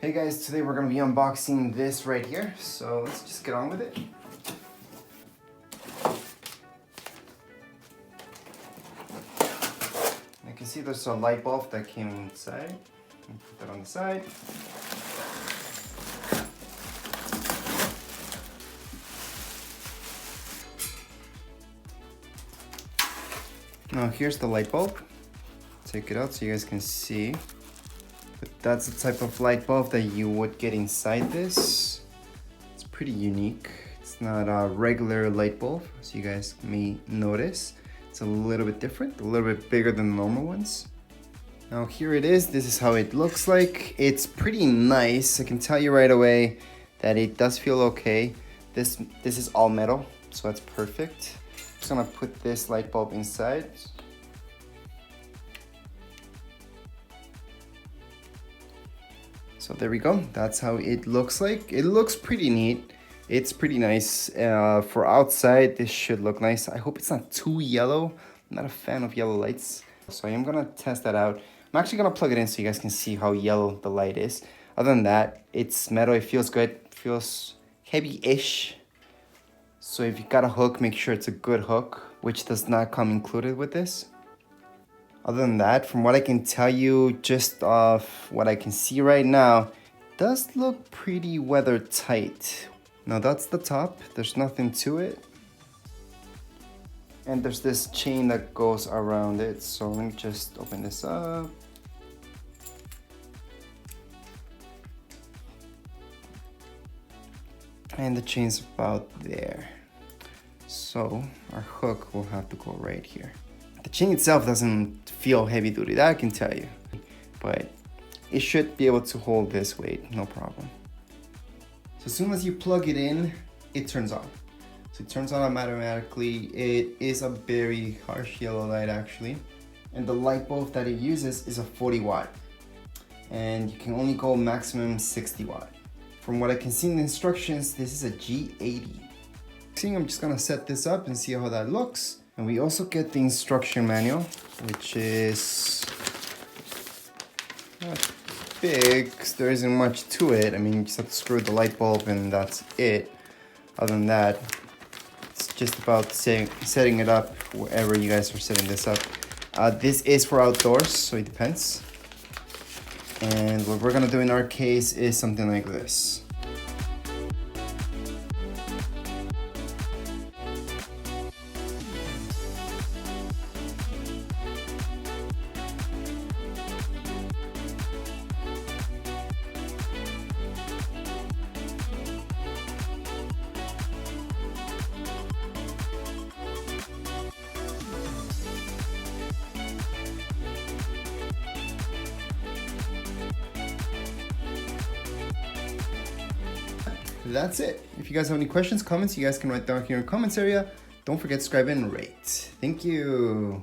Hey guys, today we're going to be unboxing this right here, so let's just get on with it. You can see there's a light bulb that came inside. Put that on the side. Now here's the light bulb. Take it out so you guys can see. But that's the type of light bulb that you would get inside this. It's pretty unique. It's not a regular light bulb, as you guys may notice. It's a little bit different, a little bit bigger than the normal ones. Now here it is. This is how it looks like. It's pretty nice. I can tell you right away that it does feel okay. This is all metal, so that's perfect. I'm just gonna put this light bulb inside. So there we go. That's how it looks like. It looks pretty neat. It's pretty nice. For outside, this should look nice. I hope it's not too yellow. I'm not a fan of yellow lights. So I am gonna test that out. I'm actually gonna plug it in so you guys can see how yellow the light is. Other than that, it's metal. It feels good. It feels heavy-ish. So if you got a hook, make sure it's a good hook, which does not come included with this. Other than that, from what I can tell you, just off what I can see right now, it does look pretty weather tight. Now that's the top, there's nothing to it. And there's this chain that goes around it. So let me just open this up. And the chain's about there. So our hook will have to go right here. The chain itself doesn't feel heavy duty, that I can tell you. But it should be able to hold this weight, no problem. So as soon as you plug it in, it turns on. So it turns on automatically. It is a very harsh yellow light actually. And the light bulb that it uses is a 40 watt. And you can only go maximum 60 watt. From what I can see in the instructions, this is a G80. I'm just gonna set this up and see how that looks. And we also get the instruction manual, which is not big because there isn't much to it. I mean, you just have to screw the light bulb and that's it. Other than that, it's just about setting it up wherever you guys are setting this up. This is for outdoors, so it depends. And what we're gonna do in our case is something like this. That's it. If you guys have any questions, comments, you guys can write down here in the comments area. Don't forget to subscribe and rate. Thank you.